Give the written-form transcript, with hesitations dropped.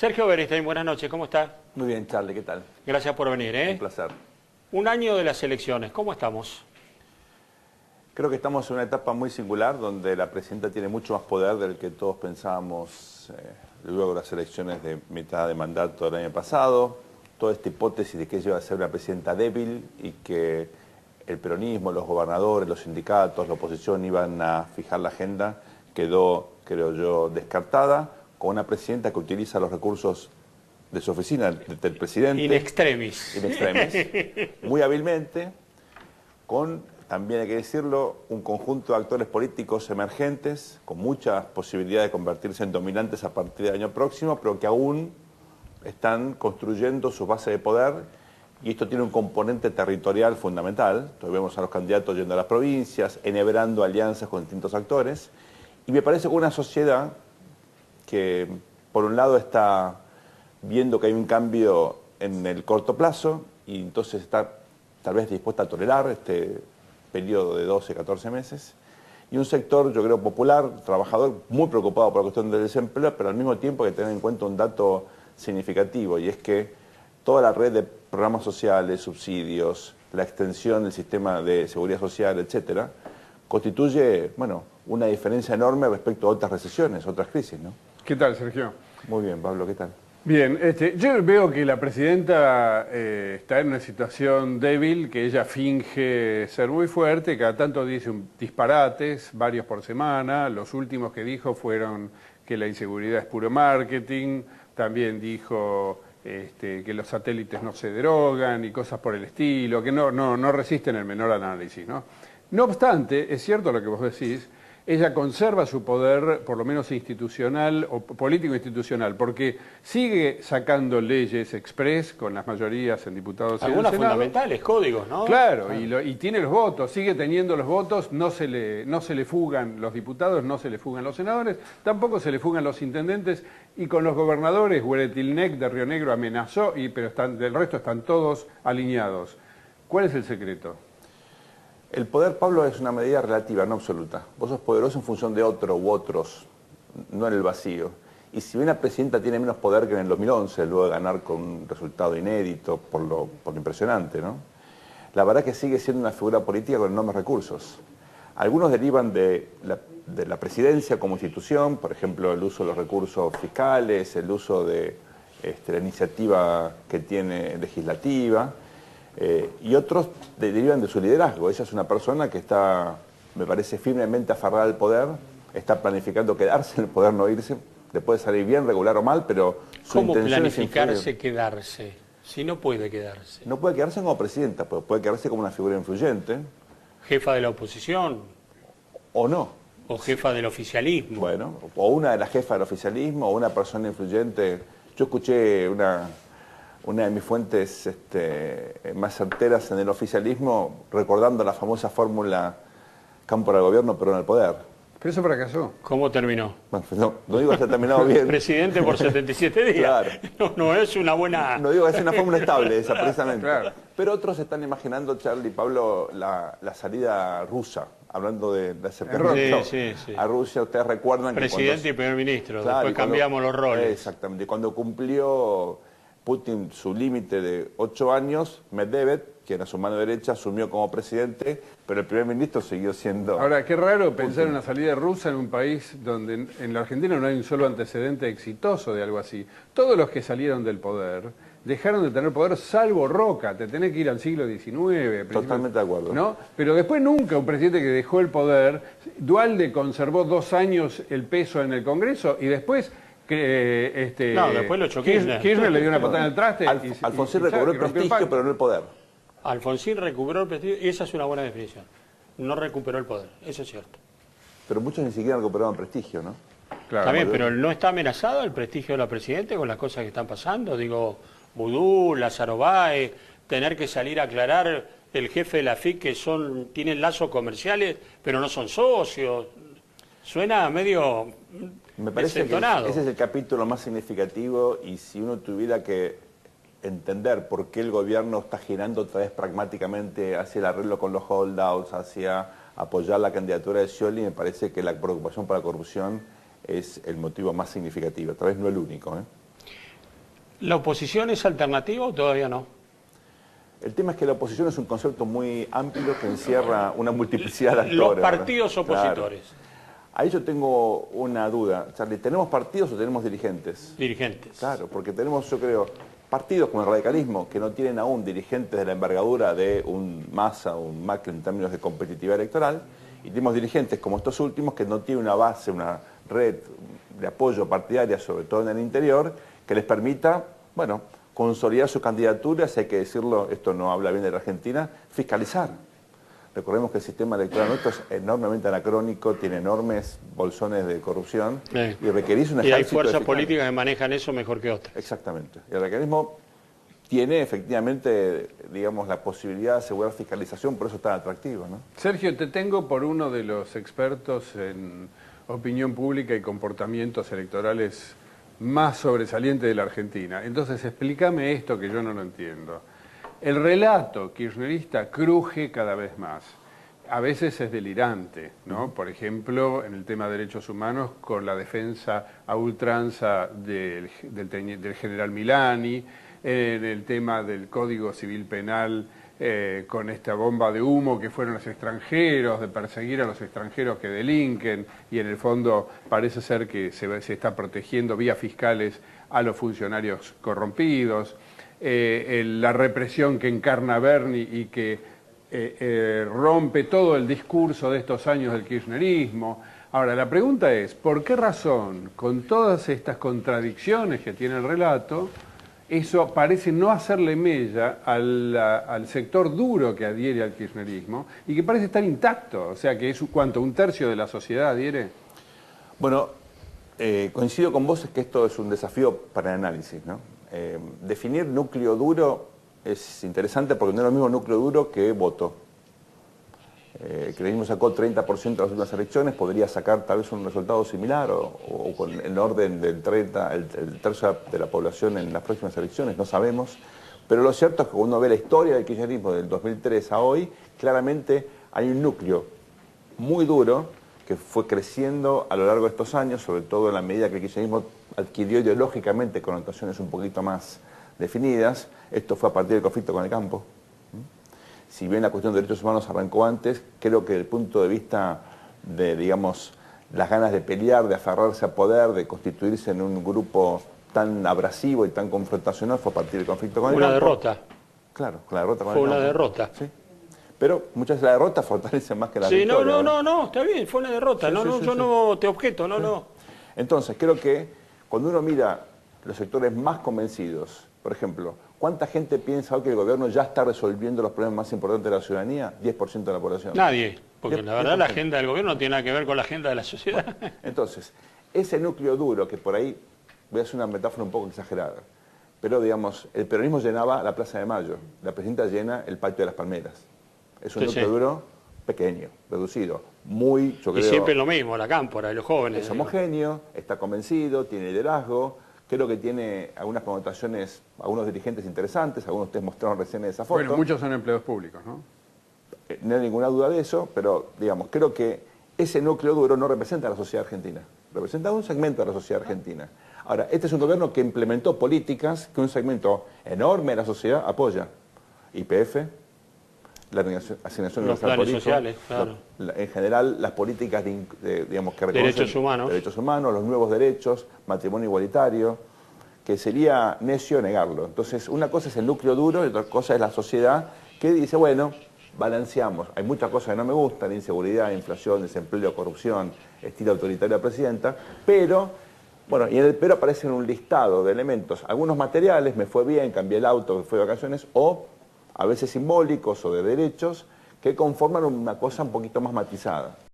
Sergio Beristain, buenas noches, ¿cómo está? Muy bien, Charlie, ¿qué tal? Gracias por venir, ¿eh? Un placer. Un año de las elecciones, ¿cómo estamos? Creo que estamos en una etapa muy singular donde la presidenta tiene mucho más poder del que todos pensábamos luego de las elecciones de mitad de mandato del año pasado. Toda esta hipótesis de que ella iba a ser una presidenta débil y que el peronismo, los gobernadores, los sindicatos, la oposición iban a fijar la agenda quedó, creo yo, descartada, con una presidenta que utiliza los recursos de su oficina, del presidente. In extremis. In extremis. Muy hábilmente, con, también hay que decirlo, un conjunto de actores políticos emergentes, con muchas posibilidades de convertirse en dominantes a partir del año próximo, pero que aún están construyendo su base de poder, y esto tiene un componente territorial fundamental. Entonces vemos a los candidatos yendo a las provincias, enhebrando alianzas con distintos actores, y me parece que una sociedad que, por un lado, está viendo que hay un cambio en el corto plazo, y entonces está tal vez dispuesta a tolerar este periodo de 12, 14 meses, y un sector, yo creo, popular, trabajador, muy preocupado por la cuestión del desempleo, pero al mismo tiempo hay que tener en cuenta un dato significativo, y es que toda la red de programas sociales, subsidios, la extensión del sistema de seguridad social, etcétera, constituye, bueno, una diferencia enorme respecto a otras recesiones, otras crisis, ¿no? ¿Qué tal, Sergio? Muy bien, Pablo, ¿qué tal? Bien, yo veo que la presidenta está en una situación débil, que ella finge ser muy fuerte, cada tanto dice disparates, varios por semana. Los últimos que dijo fueron que la inseguridad es puro marketing, también dijo que los satélites no se drogan y cosas por el estilo, que no resisten el menor análisis, ¿no? No obstante, es cierto lo que vos decís, ella conserva su poder, por lo menos institucional o político-institucional, porque sigue sacando leyes express con las mayorías en diputados y en Algunas Senado. fundamentales, códigos, ¿no? Claro, y tiene los votos, sigue teniendo los votos, no se le fugan los diputados, no se le fugan los senadores, tampoco se le fugan los intendentes, y con los gobernadores, Hueretilnec de Río Negro amenazó, pero del resto están todos alineados. ¿Cuál es el secreto? El poder, Pablo, es una medida relativa, no absoluta. Vos sos poderoso en función de otro u otros, no en el vacío. Y si bien la presidenta tiene menos poder que en el 2011, luego de ganar con un resultado inédito, por lo impresionante, ¿no? La verdad es que sigue siendo una figura política con enormes recursos. Algunos derivan de la presidencia como institución, por ejemplo, el uso de los recursos fiscales, el uso de la iniciativa que tiene legislativa, y otros derivan de su liderazgo. Ella es una persona que está, me parece, firmemente aferrada al poder, está planificando quedarse en el poder, no irse. Le puede salir bien, regular o mal, pero su intención es influir. ¿Cómo planificarse quedarse? Si no puede quedarse. No puede quedarse como presidenta, pero puede quedarse como una figura influyente. ¿Jefa de la oposición? ¿O no? ¿O jefa del oficialismo? Bueno, o una de las jefas del oficialismo, o una persona influyente. Yo escuché una de mis fuentes más certeras en el oficialismo, recordando la famosa fórmula campo al gobierno, pero en el poder. Pero eso fracasó. ¿Cómo terminó? Bueno, no digo que haya terminado bien. Presidente por 77 días. Claro. No es una buena... No digo que sea una fórmula estable esa, precisamente. Claro. Pero otros están imaginando, Charlie y Pablo, la salida rusa, hablando de acercamiento sí. a Rusia. Ustedes recuerdan Presidente que y primer ministro, Claro, después cambiamos los roles. Exactamente. Cuando cumplió Putin su límite de 8 años, Medvedev, que era su mano derecha, asumió como presidente, pero el primer ministro siguió siendo... Ahora, qué raro pensar en una salida rusa en un país donde en la Argentina no hay un solo antecedente exitoso de algo así. Todos los que salieron del poder dejaron de tener poder, salvo Roca. Te tenés que ir al siglo XIX. Totalmente de acuerdo. ¿No? Pero después nunca un presidente que dejó el poder. Duhalde conservó 2 años el peso en el Congreso y después... después lo echó Kirchner le dio una patada en el traste. Alfonsín recobró el prestigio, pero no el poder. Alfonsín recuperó el prestigio, y esa es una buena definición. No recuperó el poder, eso es cierto. Pero muchos ni siquiera recuperaron prestigio, ¿no? Claro, Está bien, pero ¿no está amenazado el prestigio de la presidenta con las cosas que están pasando? Digo, Vudú, Lázaro Báez, tener que salir a aclarar el jefe de la FIC que tienen lazos comerciales, pero no son socios. Suena medio Me parece desentonado. que ese es el capítulo más significativo, y si uno tuviera que entender por qué el gobierno está girando otra vez pragmáticamente hacia el arreglo con los holdouts, hacia apoyar la candidatura de Scioli, me parece que la preocupación por la corrupción es el motivo más significativo, tal vez no el único, ¿eh? ¿La oposición es alternativa o todavía no? El tema es que la oposición es un concepto muy amplio que encierra una multiplicidad de actores. Los partidos opositores. Claro. Ahí yo tengo una duda. Charlie, ¿tenemos partidos o tenemos dirigentes? Dirigentes. Claro, porque tenemos, yo creo, partidos como el radicalismo que no tienen aún dirigentes de la envergadura de un Massa o un Macri en términos de competitividad electoral, y tenemos dirigentes como estos últimos que no tienen una base, una red de apoyo partidaria, sobre todo en el interior, que les permita, bueno, consolidar su candidatura, si hay que decirlo, esto no habla bien de la Argentina, fiscalizar. Recordemos que el sistema electoral nuestro es enormemente anacrónico, tiene enormes bolsones de corrupción y requerís un ejército. Y hay fuerzas políticas que manejan eso mejor que otras. Exactamente. Y el radicalismo tiene efectivamente, digamos, la posibilidad de asegurar fiscalización, por eso es tan atractivo, ¿no? Sergio, te tengo por uno de los expertos en opinión pública y comportamientos electorales más sobresalientes de la Argentina. Entonces, explícame esto que yo no lo entiendo. El relato kirchnerista cruje cada vez más. A veces es delirante, ¿no? Por ejemplo, en el tema de derechos humanos, con la defensa a ultranza del general Milani, en el tema del Código Civil Penal, con esta bomba de humo que fueron los extranjeros, de perseguir a los extranjeros que delinquen, y en el fondo parece ser que se está protegiendo vía fiscales a los funcionarios corrompidos. La represión que encarna Berni y que rompe todo el discurso de estos años del kirchnerismo. Ahora, la pregunta es, ¿por qué razón, con todas estas contradicciones que tiene el relato, eso parece no hacerle mella al sector duro que adhiere al kirchnerismo y que parece estar intacto? O sea, que es ¿cuánto? ¿Un tercio de la sociedad adhiere? Bueno, coincido con vos, es que esto es un desafío para el análisis, ¿no? Definir núcleo duro es interesante porque no es lo mismo núcleo duro que voto. El kirchnerismo sacó 30% de las últimas elecciones, podría sacar tal vez un resultado similar o con el orden del 30, el tercio de la población en las próximas elecciones, no sabemos. Pero lo cierto es que cuando uno ve la historia del kirchnerismo del 2003 a hoy, claramente hay un núcleo muy duro que fue creciendo a lo largo de estos años, sobre todo en la medida que el kirchnerismo adquirió ideológicamente connotaciones un poquito más definidas. Esto fue a partir del conflicto con el campo. Si bien la cuestión de derechos humanos arrancó antes, creo que desde el punto de vista de, digamos, las ganas de pelear, de aferrarse a poder, de constituirse en un grupo tan abrasivo y tan confrontacional, fue a partir del conflicto con el campo. Una derrota. Claro, con la derrota con el campo. campo. Fue una derrota. Sí. Pero muchas veces la derrota fortalece más que la victoria. Sí, no, está bien, fue una derrota. Sí, yo no te objeto, no. Entonces, creo que cuando uno mira los sectores más convencidos, por ejemplo, ¿cuánta gente piensa hoy que el gobierno ya está resolviendo los problemas más importantes de la ciudadanía? 10% de la población. Nadie, porque 10%. La verdad 10%. La agenda del gobierno no tiene nada que ver con la agenda de la sociedad. Bueno, entonces, ese núcleo duro, que por ahí, voy a hacer una metáfora un poco exagerada, pero digamos, el peronismo llenaba la Plaza de Mayo, la presidenta llena el Patio de las Palmeras. Es un núcleo duro pequeño, reducido, muy, yo creo... Y siempre lo mismo, la cámpora, los jóvenes. Es homogéneo, está convencido, tiene liderazgo. Creo que tiene algunas connotaciones, algunos dirigentes interesantes, algunos de ustedes mostraron recién esa foto. Bueno, muchos son empleados públicos, ¿no? No hay ninguna duda de eso, pero digamos, creo que ese núcleo duro no representa a la sociedad argentina, representa un segmento de la sociedad argentina. Ahora, este es un gobierno que implementó políticas que un segmento enorme de la sociedad apoya. YPF, la asignación los planes sociales, claro. En general, las políticas digamos, que reconocen derechos humanos, los nuevos derechos, matrimonio igualitario, que sería necio negarlo. Entonces, una cosa es el núcleo duro y otra cosa es la sociedad que dice, bueno, balanceamos. Hay muchas cosas que no me gustan, inseguridad, inflación, desempleo, corrupción, estilo autoritario de la presidenta, pero, bueno, y en el pero aparecen un listado de elementos, algunos materiales, me fue bien, cambié el auto, me fui de vacaciones, o a veces simbólicos o de derechos, que conforman una cosa un poquito más matizada.